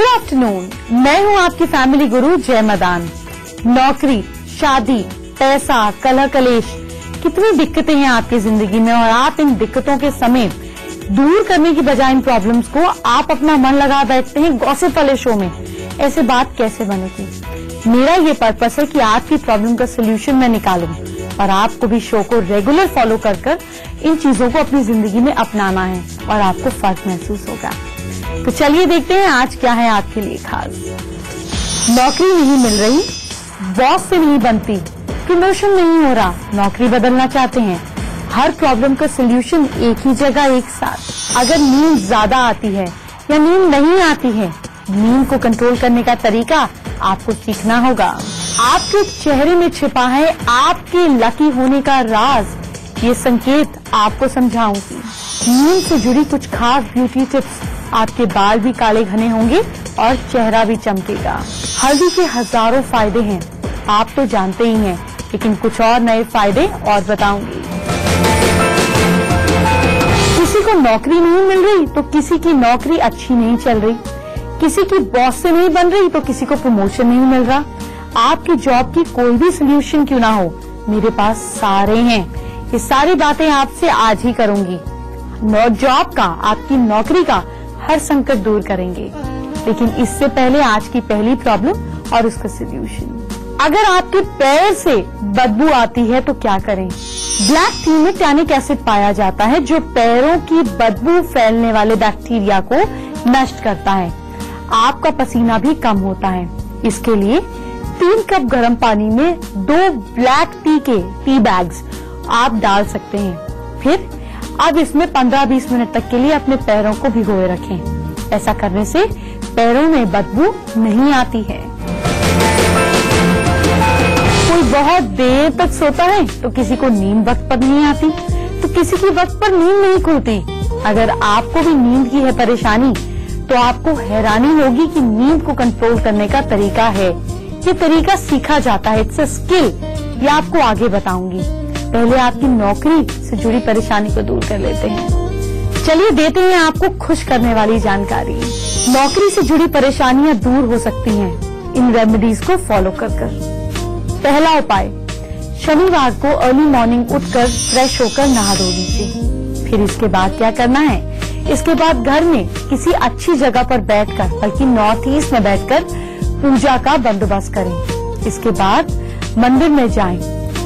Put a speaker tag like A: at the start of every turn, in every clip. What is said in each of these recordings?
A: Good afternoon, मैं हूँ आपकी फैमिली गुरु जय मदान। नौकरी, शादी, पैसा, कलह कलेश, कितनी दिक्कतें हैं आपकी जिंदगी में और आप इन दिक्कतों के समय दूर करने की बजाय इन प्रॉब्लम्स को आप अपना मन लगा बैठते हैं गॉसिप वाले शो में। ऐसे बात कैसे बनेगी? मेरा ये पर्पस है कि आपकी प्रॉब्लम का सोल्यूशन मैं निकालूं और आपको भी शो को रेगुलर फॉलो कर इन चीजों को अपनी जिंदगी में अपनाना है और आपको फर्क महसूस होगा। तो चलिए देखते हैं आज क्या है आपके लिए खास। नौकरी नहीं मिल रही, बॉस से नहीं बनती, प्रमोशन नहीं हो रहा, नौकरी बदलना चाहते हैं। हर प्रॉब्लम का सोल्यूशन एक ही जगह एक साथ। अगर नींद ज्यादा आती है या नींद नहीं आती है, नींद को कंट्रोल करने का तरीका आपको सीखना होगा। आपके चेहरे में छिपा है आपके लकी होने का राज। ये संकेत आपको समझाऊंगी। नींद से जुड़ी कुछ खास ब्यूटी टिप्स। आपके बाल भी काले घने होंगे और चेहरा भी चमकेगा। हल्दी के हजारों फायदे हैं, आप तो जानते ही हैं, लेकिन कुछ और नए फायदे और बताऊंगी। किसी को नौकरी नहीं मिल रही तो किसी की नौकरी अच्छी नहीं चल रही, किसी की बॉस से नहीं बन रही तो किसी को प्रमोशन नहीं मिल रहा। आपकी जॉब की कोई भी सोल्यूशन क्यों ना हो, मेरे पास सारे हैं। ये सारी बातें आपसे आज ही करूंगी। जॉब का, आपकी नौकरी का हर संकट दूर करेंगे। लेकिन इससे पहले आज की पहली प्रॉब्लम और उसका सोल्यूशन। अगर आपके पैर से बदबू आती है तो क्या करें? ब्लैक टी में टैनिक एसिड पाया जाता है जो पैरों की बदबू फैलने वाले बैक्टीरिया को नष्ट करता है। आपका पसीना भी कम होता है। इसके लिए 3 कप गर्म पानी में 2 ब्लैक टी के टी बैग्स आप डाल सकते हैं। फिर अब इसमें 15-20 मिनट तक के लिए अपने पैरों को भिगोए रखें। ऐसा करने से पैरों में बदबू नहीं आती है। कोई बहुत देर तक सोता है तो किसी को नींद वक्त पर नहीं आती, तो किसी की वक्त पर नींद नहीं खुलती। अगर आपको भी नींद की है परेशानी तो आपको हैरानी होगी कि नींद को कंट्रोल करने का तरीका है। ये तरीका सीखा जाता है, इट्स अ स्किल। ये आपको आगे बताऊंगी। पहले आपकी नौकरी से जुड़ी परेशानी को दूर कर लेते हैं। चलिए देते हैं आपको खुश करने वाली जानकारी। नौकरी से जुड़ी परेशानियां दूर हो सकती हैं इन रेमेडीज को फॉलो कर। पहला उपाय, शनिवार को अर्ली मॉर्निंग उठकर फ्रेश होकर नहा धो लीजिए। फिर इसके बाद क्या करना है? इसके बाद घर में किसी अच्छी जगह पर बैठकर, बल्कि नॉर्थ ईस्ट में बैठकर पूजा का बंदोबस्त करें। इसके बाद मंदिर में जाएं।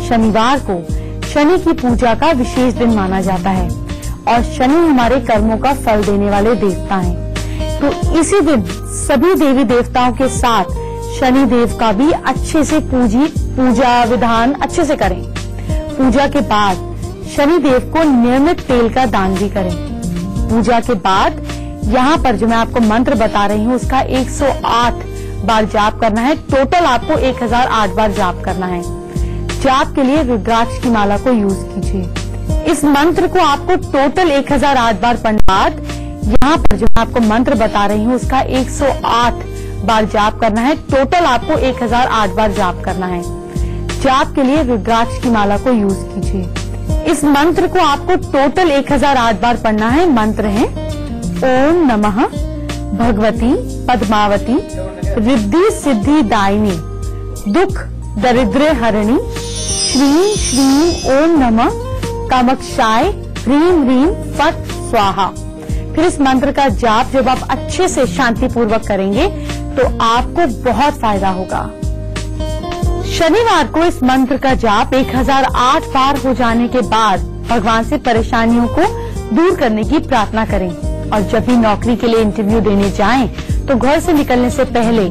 A: शनिवार को शनि की पूजा का विशेष दिन माना जाता है और शनि हमारे कर्मों का फल देने वाले देवता हैं। तो इसी दिन सभी देवी देवताओं के साथ शनि देव का भी अच्छे से पूजा विधान अच्छे से करें। पूजा के बाद शनि देव को नियमित तेल का दान भी करें। पूजा के बाद यहाँ पर जो मैं आपको मंत्र बता रही हूँ उसका 108 बार जाप करना है। टोटल आपको 1008 बार जाप करना है। जाप के लिए रुद्राक्ष की माला को यूज कीजिए। इस मंत्र को आपको टोटल 1008 बार पढ़ने बाद यहाँ पर जो मैं आपको मंत्र बता रही हूँ उसका 108 बार जाप करना है। टोटल आपको 1008 बार जाप करना है। जाप के लिए रुद्राक्ष की माला को यूज कीजिए। इस मंत्र को आपको टोटल 1008 बार पढ़ना है। मंत्र है ओम नमः भगवती पद्मावती रिद्धि सिद्धि दायिनी दुख दरिद्र हरणी श्रीं श्रीं ओम नमः कामक्षाय ह्रीं ह्रीं फट स्वाहा। फिर इस मंत्र का जाप जब आप अच्छे से शांति पूर्वक करेंगे तो आपको बहुत फायदा होगा। शनिवार को इस मंत्र का जाप 1008 बार हो जाने के बाद भगवान से परेशानियों को दूर करने की प्रार्थना करें। और जब भी नौकरी के लिए इंटरव्यू देने जाएं तो घर से निकलने से पहले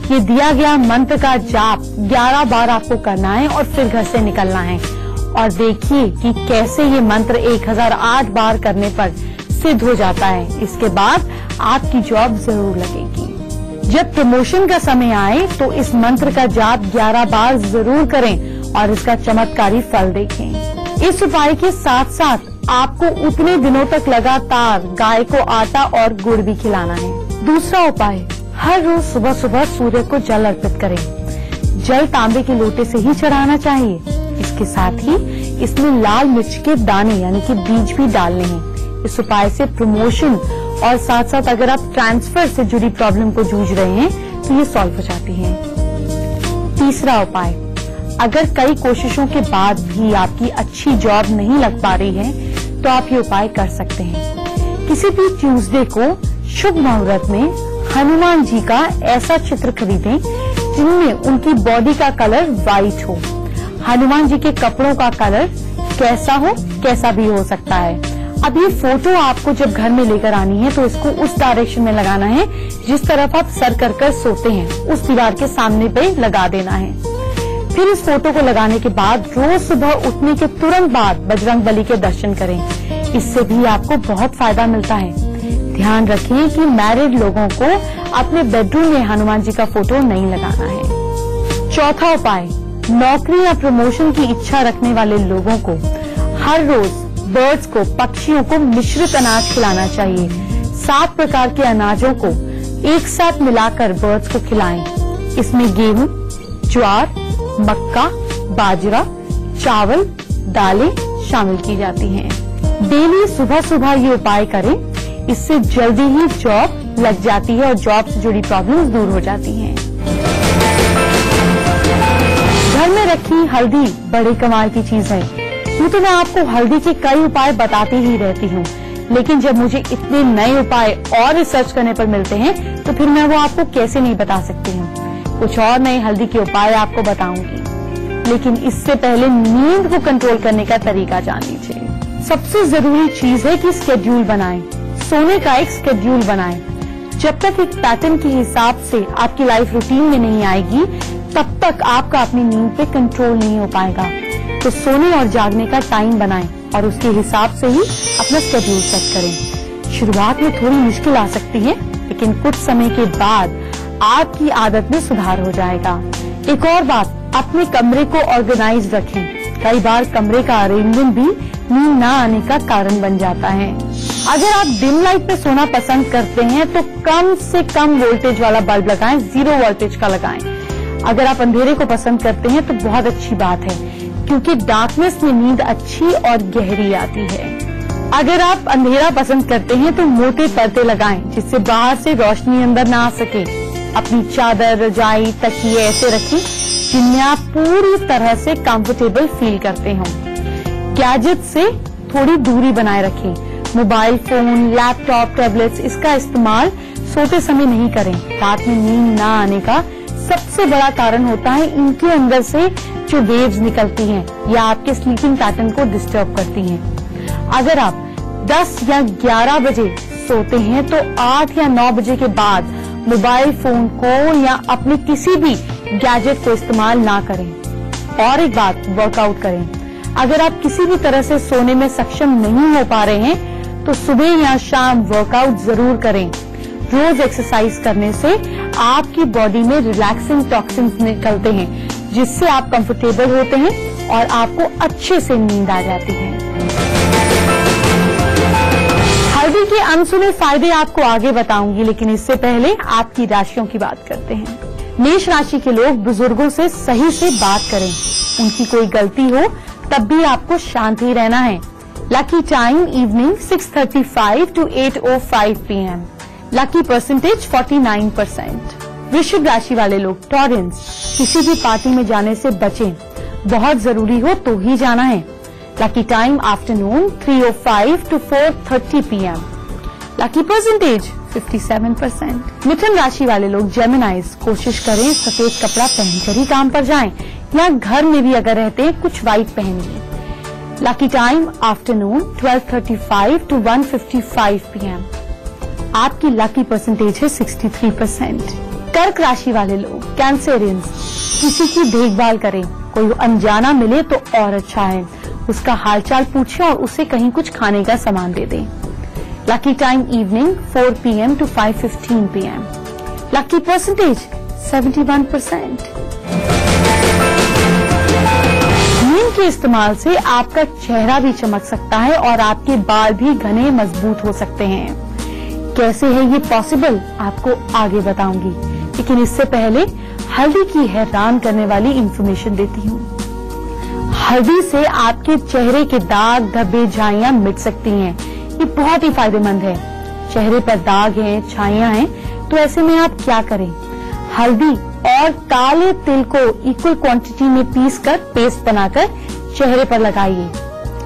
A: ये दिया गया मंत्र का जाप 11 बार आपको करना है और फिर घर से निकलना है। और देखिए कि कैसे ये मंत्र 1008 बार करने पर सिद्ध हो जाता है। इसके बाद आपकी जॉब जरूर लगेगी। जब प्रमोशन का समय आए तो इस मंत्र का जाप 11 बार जरूर करें और इसका चमत्कारी फल देखें। इस उपाय के साथ साथ आपको उतने दिनों तक लगातार गाय को आटा और गुड़ भी खिलाना है। दूसरा उपाय, हर रोज सुबह सुबह सूर्य को जल अर्पित करें। जल तांबे के लोटे से ही चढ़ाना चाहिए। इसके साथ ही इसमें लाल मिर्च के दाने यानी कि बीज भी डालने हैं। इस उपाय से प्रमोशन और साथ साथ अगर आप ट्रांसफर से जुड़ी प्रॉब्लम को जूझ रहे हैं तो ये सॉल्व हो जाती है। तीसरा उपाय, अगर कई कोशिशों के बाद भी आपकी अच्छी जॉब नहीं लग पा रही है तो आप ये उपाय कर सकते हैं। किसी भी ट्यूसडे को शुभ मुहूर्त में हनुमान जी का ऐसा चित्र खरीदें जिनमें उनकी बॉडी का कलर व्हाइट हो। हनुमान जी के कपड़ों का कलर कैसा हो, कैसा भी हो सकता है। अब ये फोटो आपको जब घर में लेकर आनी है तो इसको उस डायरेक्शन में लगाना है जिस तरफ आप सर कर सोते हैं, उस दीवार के सामने पे लगा देना है। फिर इस फोटो को लगाने के बाद रोज सुबह उठने के तुरंत बाद बजरंगबली के दर्शन करें। इससे भी आपको बहुत फायदा मिलता है। ध्यान रखें कि मैरिड लोगों को अपने बेडरूम में हनुमान जी का फोटो नहीं लगाना है। चौथा उपाय, नौकरी या प्रमोशन की इच्छा रखने वाले लोगों को हर रोज बर्ड्स को, पक्षियों को मिश्रित अनाज खिलाना चाहिए। 7 प्रकार के अनाजों को एक साथ मिलाकर बर्ड्स को खिलाएं। इसमें गेहूं, ज्वार, मक्का, बाजरा, चावल, दालें शामिल की जाती हैं। डेली सुबह सुबह ये उपाय करें, इससे जल्दी ही जॉब लग जाती है और जॉब से जुड़ी प्रॉब्लम्स दूर हो जाती हैं। घर में रखी हल्दी बड़े कमाल की चीज है। यूं तो मैं आपको हल्दी के कई उपाय बताती ही रहती हूँ, लेकिन जब मुझे इतने नए उपाय और रिसर्च करने पर मिलते हैं तो फिर मैं वो आपको कैसे नहीं बता सकती हूँ। कुछ और नए हल्दी के उपाय आपको बताऊंगी, लेकिन इससे पहले नींद को कंट्रोल करने का तरीका जान लीजिए। सबसे जरूरी चीज है कि स्केड्यूल बनाएं। सोने का एक स्केड्यूल बनाएं। जब तक एक पैटर्न के हिसाब से आपकी लाइफ रूटीन में नहीं आएगी तब तक आपका अपनी नींद पे कंट्रोल नहीं हो पाएगा। तो सोने और जागने का टाइम बनाएं और उसके हिसाब से ही अपना स्केड्यूल सेट करें। शुरुआत में थोड़ी मुश्किल आ सकती है, लेकिन कुछ समय के बाद आपकी आदत में सुधार हो जाएगा। एक और बात, अपने कमरे को ऑर्गेनाइज रखें। कई बार कमरे का अरेंजमेंट भी नींद न आने का कारण बन जाता है। अगर आप डिम लाइट में सोना पसंद करते हैं तो कम से कम वोल्टेज वाला बल्ब लगाएं, 0 वोल्टेज का लगाएं। अगर आप अंधेरे को पसंद करते हैं तो बहुत अच्छी बात है, क्योंकि डार्कनेस में नींद अच्छी और गहरी आती है। अगर आप अंधेरा पसंद करते हैं तो मोटे पर्दे लगाएं जिससे बाहर से रोशनी अंदर ना आ सके। अपनी चादर, रजाई, तकिए ऐसे रखें जिनमें आप पूरी तरह से कंफर्टेबल फील करते हो। गैजेट से थोड़ी दूरी बनाए रखें। मोबाइल फोन, लैपटॉप, टैबलेट्स इसका इस्तेमाल सोते समय नहीं करें। रात में नींद ना आने का सबसे बड़ा कारण होता है इनके अंदर से जो वेव्स निकलती हैं या आपके स्लीपिंग पैटर्न को डिस्टर्ब करती हैं। अगर आप 10 या 11 बजे सोते हैं तो 8 या 9 बजे के बाद मोबाइल फोन को या अपने किसी भी गैजेट को इस्तेमाल ना करें। और एक बात, वर्कआउट करें। अगर आप किसी भी तरह से सोने में सक्षम नहीं हो पा रहे हैं तो सुबह या शाम वर्कआउट जरूर करें। रोज एक्सरसाइज करने से आपकी बॉडी में रिलैक्सिंग टॉक्सिन्स निकलते हैं जिससे आप कंफर्टेबल होते हैं और आपको अच्छे से नींद आ जाती है। हल्दी के अनसुने फायदे आपको आगे बताऊंगी, लेकिन इससे पहले आपकी राशियों की बात करते हैं। मेष राशि के लोग बुजुर्गों से सही से बात करें। उनकी कोई गलती हो तब भी आपको शांत ही रहना है। Lucky time evening 6:35 to 8:05 PM। Lucky percentage 49%। वृश्चिक राशि वाले लोग टॉरेंस, किसी भी पार्टी में जाने से बचें। बहुत जरूरी हो तो ही जाना है। Lucky time afternoon 3:05 to 4:30 PM। Lucky percentage 57%। मिथुन राशि वाले लोग जेमिनाइज, कोशिश करें सफेद कपड़ा पहनकर ही काम पर जाएं या घर में भी अगर रहते हैं कुछ व्हाइट पहनिए। Lucky time afternoon 12:35 to 1:55 PM। आपकी लकी परसेंटेज है 63%। कर्क राशि वाले लोग कैंसेरियंस, किसी की देखभाल करें। कोई अनजाना मिले तो और अच्छा है, उसका हालचाल पूछें और उसे कहीं कुछ खाने का सामान दे दें। Lucky time evening 4 PM to 5:15 PM। Lucky percentage 71%। नीम के इस्तेमाल से आपका चेहरा भी चमक सकता है और आपके बाल भी घने मजबूत हो सकते हैं। कैसे है ये पॉसिबल आपको आगे बताऊंगी, लेकिन इससे पहले हल्दी की हैरान करने वाली इंफॉर्मेशन देती हूँ। हल्दी से आपके चेहरे के दाग, धब्बे, झाइयां मिट सकती हैं। ये बहुत ही फायदेमंद है। चेहरे पर दाग हैं, छाइयां हैं, तो ऐसे में आप क्या करें? हल्दी और काले तिल को इक्वल क्वांटिटी में पीसकर पेस्ट बनाकर चेहरे पर लगाइए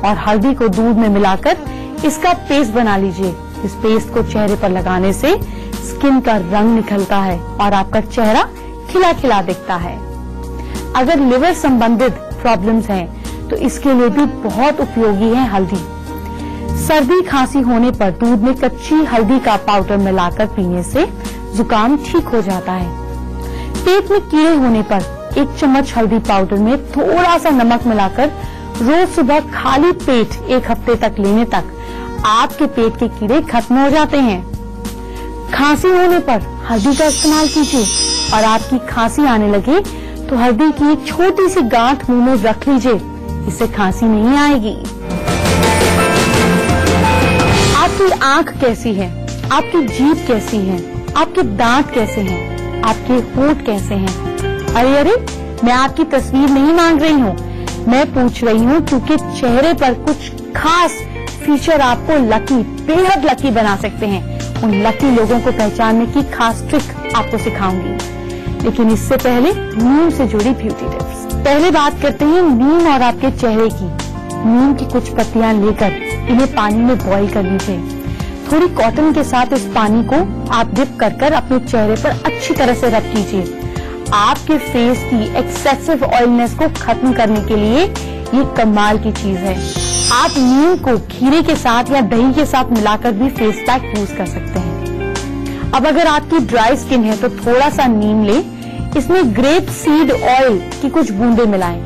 A: और हल्दी को दूध में मिलाकर इसका पेस्ट बना लीजिए। इस पेस्ट को चेहरे पर लगाने से स्किन का रंग निखरता है और आपका चेहरा खिला खिला दिखता है। अगर लिवर संबंधित प्रॉब्लम्स हैं तो इसके लिए भी बहुत उपयोगी है हल्दी। सर्दी खांसी होने पर दूध में कच्ची हल्दी का पाउडर मिलाकर पीने से जुकाम ठीक हो जाता है। पेट में कीड़े होने पर 1 चम्मच हल्दी पाउडर में थोड़ा सा नमक मिलाकर रोज सुबह खाली पेट 1 हफ्ते तक लेने तक आपके पेट के कीड़े खत्म हो जाते हैं। खांसी होने पर हल्दी का इस्तेमाल कीजिए और आपकी खांसी आने लगे तो हल्दी की एक छोटी सी गांठ मुंह में रख लीजिए, इससे खांसी नहीं आएगी। आपकी आंख कैसी है? आपकी जीभ कैसी है? आपके दांत कैसे हैं? आपके होंठ कैसे हैं? अरे अरे, मैं आपकी तस्वीर नहीं मांग रही हूँ, मैं पूछ रही हूँ क्योंकि चेहरे पर कुछ खास फीचर आपको लकी, बेहद लकी बना सकते हैं। उन लकी लोगों को पहचानने की खास ट्रिक आपको सिखाऊंगी, लेकिन इससे पहले नीम से जुड़ी ब्यूटी टिप्स। पहले बात करते हैं नीम और आपके चेहरे की। नीम की कुछ पत्तियां लेकर इन्हें पानी में बॉईल कर लीजिए। थोड़ी कॉटन के साथ इस पानी को आप डिप कर कर अपने चेहरे पर अच्छी तरह से रब कीजिए। आपके फेस की एक्सेसिव ऑयलनेस को खत्म करने के लिए ये कमाल की चीज है। आप नीम को खीरे के साथ या दही के साथ मिलाकर भी फेस पैक यूज कर सकते हैं। अब अगर आपकी ड्राई स्किन है तो थोड़ा सा नीम ले, इसमें ग्रेप सीड ऑयल की कुछ बूंदे मिलाएं।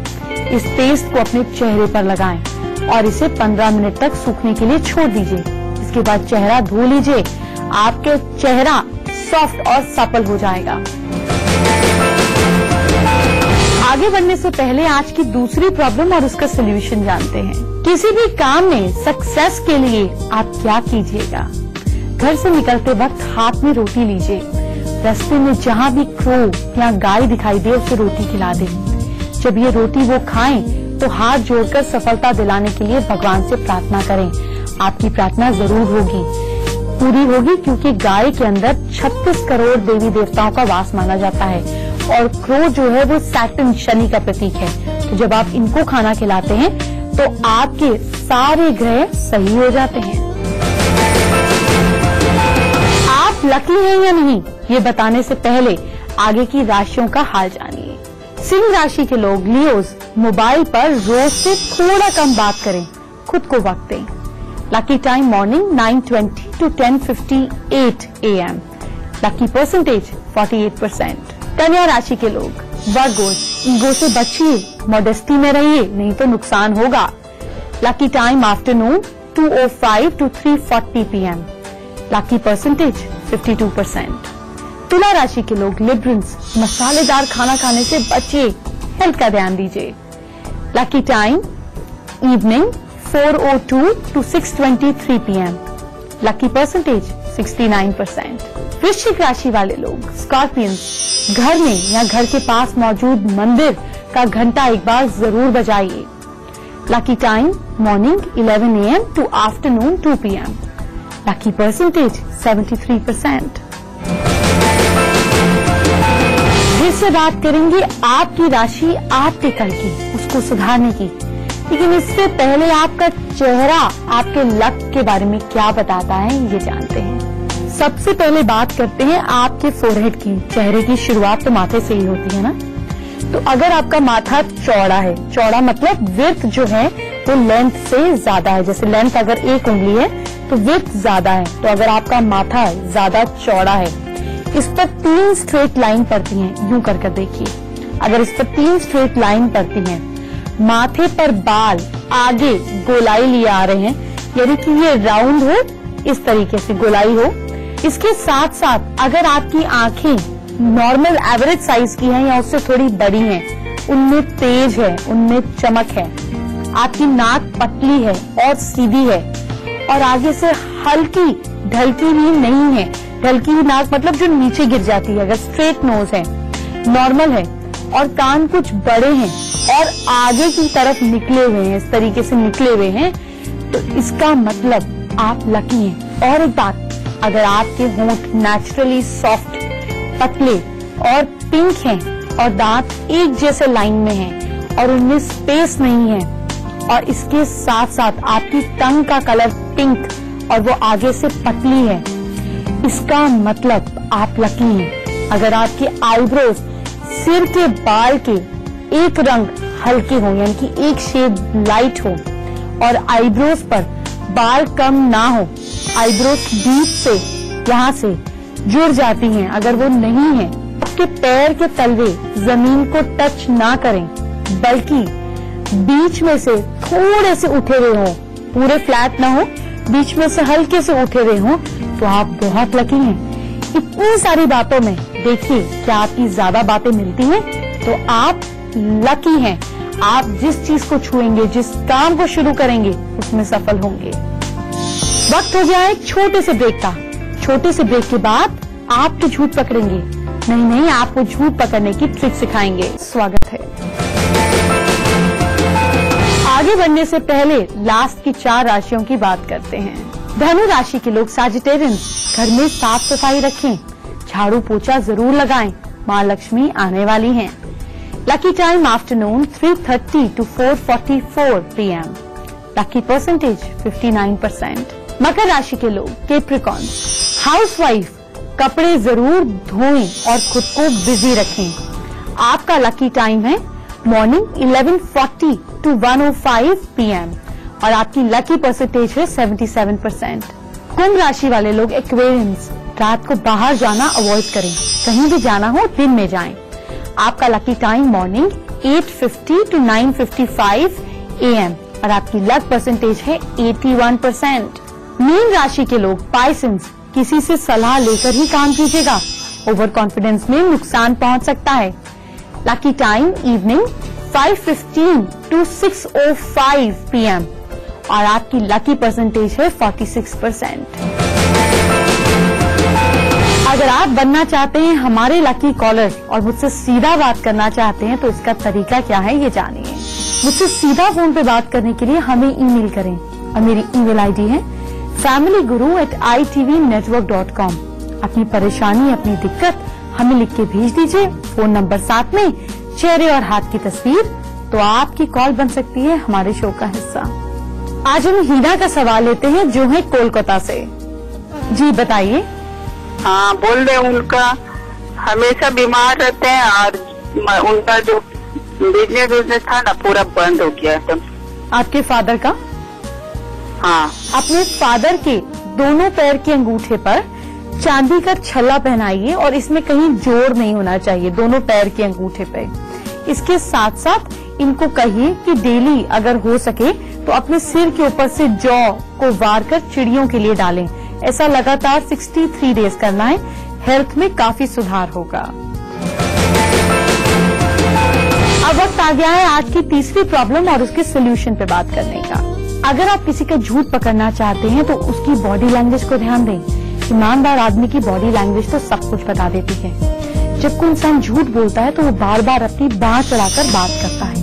A: इस पेस्ट को अपने चेहरे पर लगाएं और इसे 15 मिनट तक सूखने के लिए छोड़ दीजिए। इसके बाद चेहरा धो लीजिए, आपके चेहरा सॉफ्ट और सपल हो जाएगा। आगे बढ़ने से पहले आज की दूसरी प्रॉब्लम और उसका सोल्यूशन जानते हैं। किसी भी काम में सक्सेस के लिए आप क्या कीजिएगा? घर से निकलते वक्त हाथ में रोटी लीजिए। रास्ते में जहाँ भी क्रो या गाय दिखाई दे उसे रोटी खिला दें। जब ये रोटी वो खाएं तो हाथ जोड़कर सफलता दिलाने के लिए भगवान से प्रार्थना करें। आपकी प्रार्थना जरूर पूरी होगी क्योंकि गाय के अंदर 36 करोड़ देवी देवताओं का वास माना जाता है और क्रो जो है वो सैटर्न, शनि का प्रतीक है। तो जब आप इनको खाना खिलाते हैं तो आपके सारे ग्रह सही हो जाते हैं। आप लकी हैं या नहीं, ये बताने से पहले आगे की राशियों का हाल जानिए। सिंह राशि के लोग, लियोज, मोबाइल पर रोज से थोड़ा कम बात करें, खुद को वक्त दें। Lucky time morning 9:20 to 10:58 AM। Lucky percentage 48%। कन्या राशि के लोग, वर्गोस, ईगो से बचिए, मॉडेस्टी में रहिए, नहीं तो नुकसान होगा। Lucky time afternoon 2:05 to 3:40 PM। Lucky percentage 52%। तुला राशि के लोग, लिब्रंस, मसालेदार खाना खाने से बचिए, हेल्थ का ध्यान दीजिए। Lucky time evening 4:02 to 6:23 PM। Lucky percentage 69%। वृश्चिक राशि वाले लोग, स्कॉर्पियंस, घर में या घर के पास मौजूद मंदिर का घंटा एक बार जरूर बजाइए। Lucky time morning 11 AM to afternoon 2 PM। Lucky percentage 73%। जिससे बात करेंगे आपकी राशि आपके कल की, उसको सुधारने की। लेकिन इससे पहले आपका चेहरा आपके लक के बारे में क्या बताता है, ये जानते हैं। सबसे पहले बात करते हैं आपके फोरहेड की। चेहरे की शुरुआत तो माथे से ही होती है ना। तो अगर आपका माथा चौड़ा है, चौड़ा मतलब विड्थ जो है वो लेंथ से ज्यादा है, जैसे लेंथ अगर 1 उंगली है तो विड्थ ज्यादा है। तो अगर आपका माथा ज्यादा चौड़ा है, इस पर 3 स्ट्रेट लाइन पड़ती हैं, यूं कर देखिए। अगर इस पर 3 स्ट्रेट लाइन पड़ती हैं, माथे पर बाल आगे गोलाई लिए आ रहे हैं, यानी कि ये राउंड हो, इस तरीके से गोलाई हो। इसके साथ साथ अगर आपकी आंखें नॉर्मल एवरेज साइज की हैं या उससे थोड़ी बड़ी हैं, उनमें तेज है, उनमें चमक है, आपकी नाक पतली है और सीधी है और आगे से हल्की ढलकी भी नहीं है। ढलकी हुई नाक मतलब जो नीचे गिर जाती है। अगर स्ट्रेट नोज है, नॉर्मल है और कान कुछ बड़े हैं और आगे की तरफ निकले हुए हैं, इस तरीके से निकले हुए हैं, तो इसका मतलब आप लकी हैं। और एक बात, अगर आपके होंठ नेचुरली सॉफ्ट, पतले और पिंक हैं और दांत एक जैसे लाइन में हैं और उनमें स्पेस नहीं है और इसके साथ साथ आपकी टंग का कलर पिंक और वो आगे से पतली है, इसका मतलब आप लकी हैं। अगर आपके आईब्रोज सिर के बाल के एक रंग हल्के हो यानी कि एक शेड लाइट हो और आईब्रोज पर बाल कम ना हो, आईब्रोज बीच से यहाँ से जुड़ जाती हैं, अगर वो नहीं है, आपके पैर के तलवे जमीन को टच ना करें बल्कि बीच में से थोड़े से उठे हुए हो, पूरे फ्लैट ना हो, बीच में से हल्के से उठे हुए हो, तो आप बहुत लकी हैं। इतनी सारी बातों में देखिए क्या आपकी ज्यादा बातें मिलती हैं, तो आप लकी हैं। आप जिस चीज को छुएंगे, जिस काम को शुरू करेंगे, उसमें सफल होंगे। वक्त हो गया एक छोटे से ब्रेक का। छोटे से ब्रेक के बाद आप तो झूठ पकड़ेंगे, नहीं, आपको झूठ पकड़ने की ट्रिक सिखाएंगे। स्वागत है। आगे बढ़ने से पहले लास्ट की 4 राशियों की बात करते हैं। धनु राशि के लोग सैजिटेरियंस, घर में साफ सफाई रखें, झाड़ू पोछा जरूर लगाएं, माँ लक्ष्मी आने वाली हैं। Lucky time afternoon 3:30 to 4:44 PM। Lucky percentage 59%। मकर राशि के लोग कैप्रिकॉर्न, हाउसवाइफ, कपड़े जरूर धोएं और खुद को बिजी रखें। आपका लकी टाइम है मॉर्निंग 11:40 to 1:05 PM और आपकी लकी परसेंटेज है 77%। कुंभ राशि वाले लोग एक्वेरियंस, रात को बाहर जाना अवॉइड करें, कहीं भी जाना हो दिन में जाएं। आपका lucky time morning 8:50 to 9:55 AM और आपकी लक परसेंटेज है 81%। मीन राशि के लोग पाइसेंस, किसी से सलाह लेकर ही काम कीजिएगा, ओवर कॉन्फिडेंस में नुकसान पहुंच सकता है। Lucky time evening 5:15 to 6:05 PM और आपकी लकी परसेंटेज है 46%। अगर आप बनना चाहते हैं हमारे लकी कॉलर और मुझसे सीधा बात करना चाहते हैं तो इसका तरीका क्या है ये जानिए। मुझसे सीधा फोन पे बात करने के लिए हमें ईमेल करें और मेरी ईमेल आईडी है familyguru@itvnetwork.com। अपनी परेशानी, अपनी दिक्कत हमें लिख के भेज दीजिए, फोन नंबर साथ में, चेहरे और हाथ की तस्वीर, तो आपकी कॉल बन सकती है हमारे शो का हिस्सा। आज हम हीना का सवाल लेते हैं जो है कोलकाता से। जी बताइए।
B: हाँ बोल रहे, उनका हमेशा बीमार रहते हैं और उनका जो बिजनेस था ना पूरा बंद हो गया एकदम।
A: आपके फादर का?
B: हाँ।
A: अपने फादर के दोनों पैर के अंगूठे पर चांदी का छल्ला पहनाइए और इसमें कहीं जोड़ नहीं होना चाहिए, दोनों पैर के अंगूठे पे। इसके साथ साथ इनको कहिए कि डेली अगर हो सके तो अपने सिर के ऊपर से जौ को वार कर चिड़ियों के लिए डालें। ऐसा लगातार 63 डेज करना है, हेल्थ में काफी सुधार होगा। अब वक्त आ गया है आज की तीसरी प्रॉब्लम और उसके सोल्यूशन पे बात करने का। अगर आप किसी का झूठ पकड़ना चाहते हैं तो उसकी बॉडी लैंग्वेज को ध्यान दें। ईमानदार आदमी की बॉडी लैंग्वेज तो सब कुछ बता देती है। जब कोई इंसान झूठ बोलता है तो वो बार बार अपनी बांह चढ़ाकर बात करता है।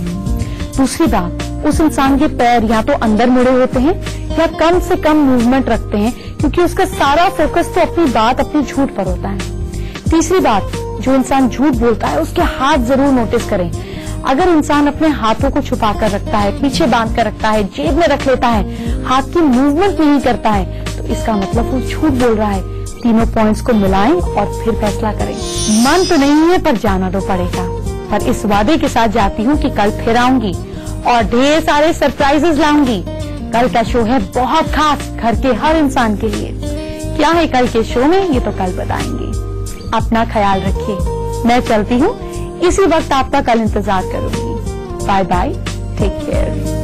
A: दूसरी बात, उस इंसान के पैर या तो अंदर मुड़े होते हैं या कम से कम मूवमेंट रखते हैं क्योंकि उसका सारा फोकस तो अपनी बात, अपने झूठ पर होता है। तीसरी बात, जो इंसान झूठ बोलता है उसके हाथ जरूर नोटिस करें। अगर इंसान अपने हाथों को छुपा कर रखता है, पीछे बांध कर रखता है, जेब में रख लेता है, हाथ की मूवमेंट नहीं करता है, तो इसका मतलब वो झूठ बोल रहा है। तीनों पॉइंट्स को मिलाएं और फिर फैसला करें। मन तो नहीं है पर जाना तो पड़ेगा। पर इस वादे के साथ जाती हूँ कि कल फिर आऊंगी और ढेर सारे सरप्राइजेस लाऊंगी। कल का शो है बहुत खास, घर के हर इंसान के लिए। क्या है कल के शो में ये तो कल बताएंगे। अपना ख्याल रखिए, मैं चलती हूँ, इसी वक्त आपका कल इंतजार करूंगी। Bye bye, take care.